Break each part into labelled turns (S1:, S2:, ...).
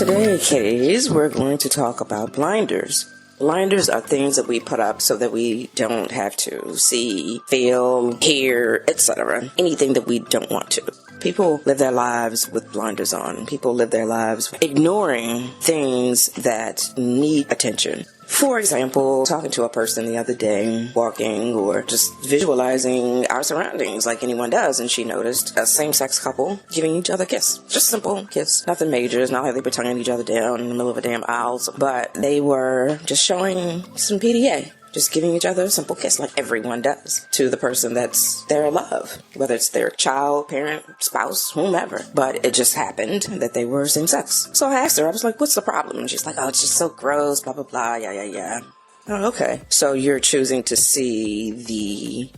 S1: Today, kiddies, we're going to talk about blinders. Blinders are things that we put up so that we don't have to see, feel, hear, etc. Anything that we don't want to. People live their lives with blinders on. People live their lives ignoring things that need attention. For example, talking to a person the other day, walking or just visualizing our surroundings like anyone does, and she noticed a same-sex couple giving each other a kiss. Just simple kiss. Nothing major. It's not like they were tonguing each other down in the middle of a damn aisle, but they were just showing some PDA. Just giving each other a simple kiss like everyone does to the person that's their love, whether it's their child, parent, spouse, whomever. But it just happened that they were same sex. So I asked her, I was like, what's the problem? And she's like, oh, it's just so gross, blah, blah, blah, yeah. Oh, okay. So you're choosing to see the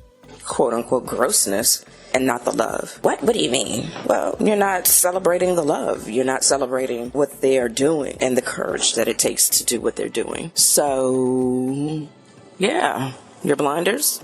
S1: quote unquote grossness and not the love. What do you mean? Well, you're not celebrating the love. You're not celebrating what they are doing and the courage that it takes to do what they're doing. So yeah, your blinders?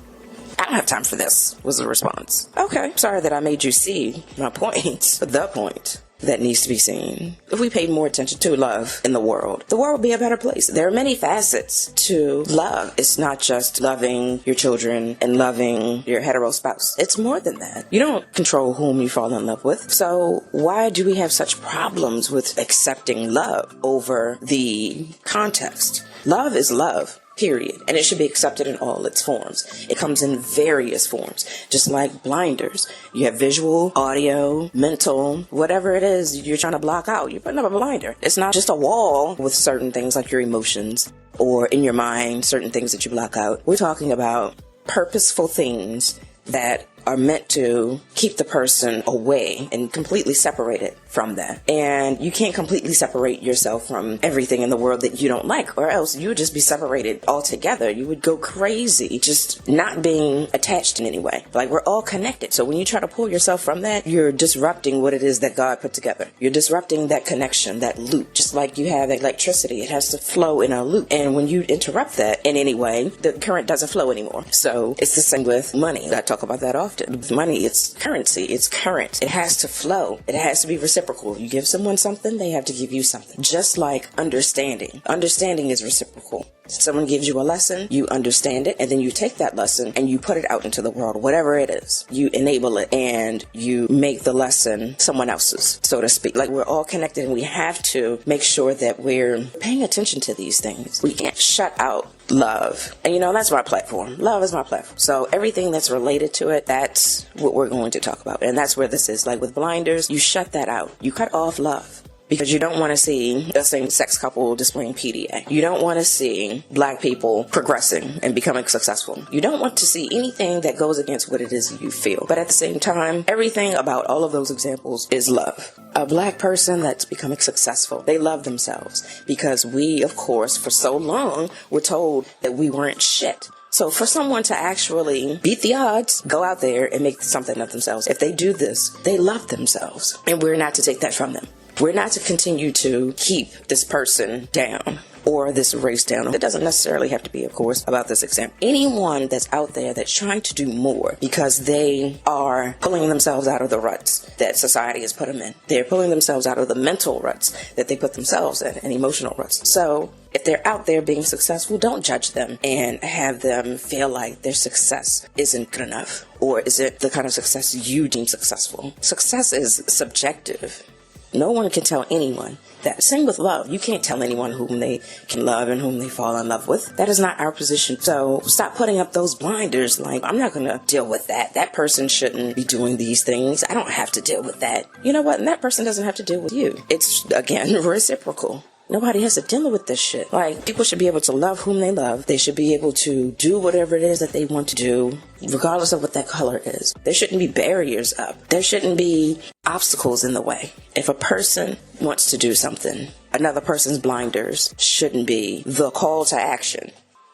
S1: I don't have time for this, was the response. Okay, sorry that I made you see my point, the point that needs to be seen. If we paid more attention to love in the world would be a better place. There are many facets to love. It's not just loving your children and loving your hetero spouse. It's more than that. You don't control whom you fall in love with. So why do we have such problems with accepting love over the context? Love is love. Period. And it should be accepted in all its forms. It comes in various forms. Just like blinders. You have visual, audio, mental, whatever it is you're trying to block out. You're putting up a blinder. It's not just a wall with certain things like your emotions or in your mind, certain things that you block out. We're talking about purposeful things that are meant to keep the person away and completely separated from that. And you can't completely separate yourself from everything in the world that you don't like, or else you would just be separated altogether. You would go crazy just not being attached in any way. Like, we're all connected. So when you try to pull yourself from that, you're disrupting what it is that God put together. You're disrupting that connection, that loop. Just like you have electricity, it has to flow in a loop. And when you interrupt that in any way, the current doesn't flow anymore. So it's the same with money. I talk about that often. With money, it's currency, it's current. It has to flow. It has to be reciprocal. You give someone something, they have to give you something. Just like understanding. Understanding is reciprocal. Someone gives you a lesson, you understand it, and then you take that lesson and you put it out into the world, whatever it is. You enable it and you make the lesson someone else's, so to speak. Like, we're all connected and we have to make sure that we're paying attention to these things. We can't shut out love. And that's my platform. Love is my platform. So everything that's related to it, that's what we're going to talk about. And that's where this is. Like with blinders, you shut that out. You cut off love. Because you don't want to see a same-sex couple displaying PDA. You don't want to see black people progressing and becoming successful. You don't want to see anything that goes against what it is you feel. But at the same time, everything about all of those examples is love. A black person that's becoming successful, they love themselves. Because we, of course, for so long, were told that we weren't shit. So for someone to actually beat the odds, go out there and make something of themselves, if they do this, they love themselves. And we're not to take that from them. We're not to continue to keep this person down or this race down. It doesn't necessarily have to be, of course, about this example. Anyone that's out there that's trying to do more because they are pulling themselves out of the ruts that society has put them in. They're pulling themselves out of the mental ruts that they put themselves in and emotional ruts. So if they're out there being successful, don't judge them and have them feel like their success isn't good enough or isn't the kind of success you deem successful. Success is subjective. No one can tell anyone that. Same with love. You can't tell anyone whom they can love and whom they fall in love with. That is not our position. So stop putting up those blinders like, I'm not going to deal with that. That person shouldn't be doing these things. I don't have to deal with that. You know what? And that person doesn't have to deal with you. It's, again, reciprocal. Nobody has to deal with this shit. Like, people should be able to love whom they love. They should be able to do whatever it is that they want to do, regardless of what that color is. There shouldn't be barriers up. There shouldn't be obstacles in the way. If a person wants to do something, another person's blinders shouldn't be the call to action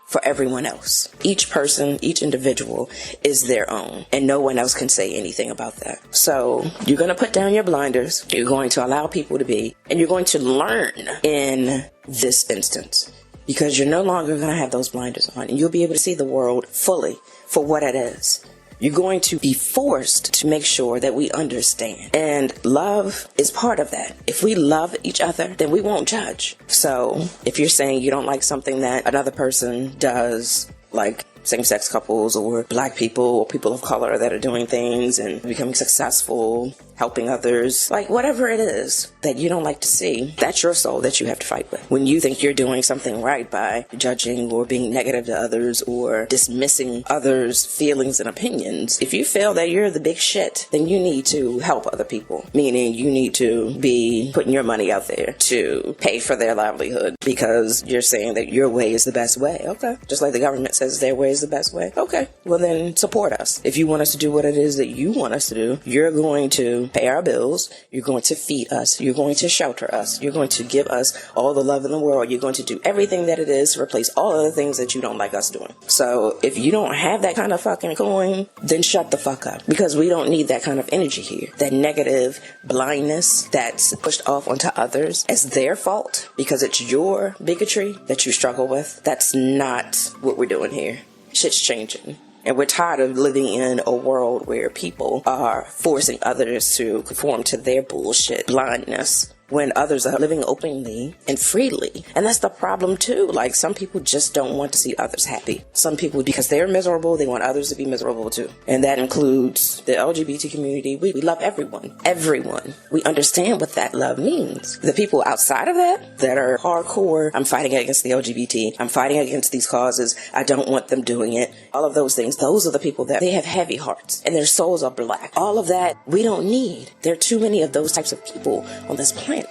S1: for everyone else. Each person, each individual is their own, and no one else can say anything about that. So you're going to put down your blinders, you're going to allow people to be, and you're going to learn in this instance, because you're no longer going to have those blinders on, and you'll be able to see the world fully for what it is. You're going to be forced to make sure that we understand. And love is part of that. If we love each other, then we won't judge. So if you're saying you don't like something that another person does, like same-sex couples or black people or people of color that are doing things and becoming successful, helping others, like whatever it is that you don't like to see, that's your soul that you have to fight with. When you think you're doing something right by judging or being negative to others or dismissing others' feelings and opinions, if you feel that you're the big shit, then you need to help other people, meaning you need to be putting your money out there to pay for their livelihood because you're saying that your way is the best way. Okay. Just like the government says their way is the best way. Okay. Well, then support us. If you want us to do what it is that you want us to do, you're going to pay our bills. You're going to feed us. You're going to shelter us. You're going to give us all the love in the world. You're going to do everything that it is to replace all of the things that you don't like us doing. So if you don't have that kind of fucking coin, then shut the fuck up, because we don't need that kind of energy here. That negative blindness that's pushed off onto others as their fault because it's your bigotry that you struggle with. That's not what we're doing here. Shit's changing. And we're tired of living in a world where people are forcing others to conform to their bullshit blindness when others are living openly and freely. And that's the problem too. Like, some people just don't want to see others happy. Some people, because they're miserable, they want others to be miserable too. And that includes the LGBT community. We love everyone. Everyone. We understand what that love means. The people outside of that are hardcore, I'm fighting against the LGBT, I'm fighting against these causes, I don't want them doing it, all of those things, those are the people that they have heavy hearts and their souls are black. All of that we don't need. There are too many of those types of people on this planet.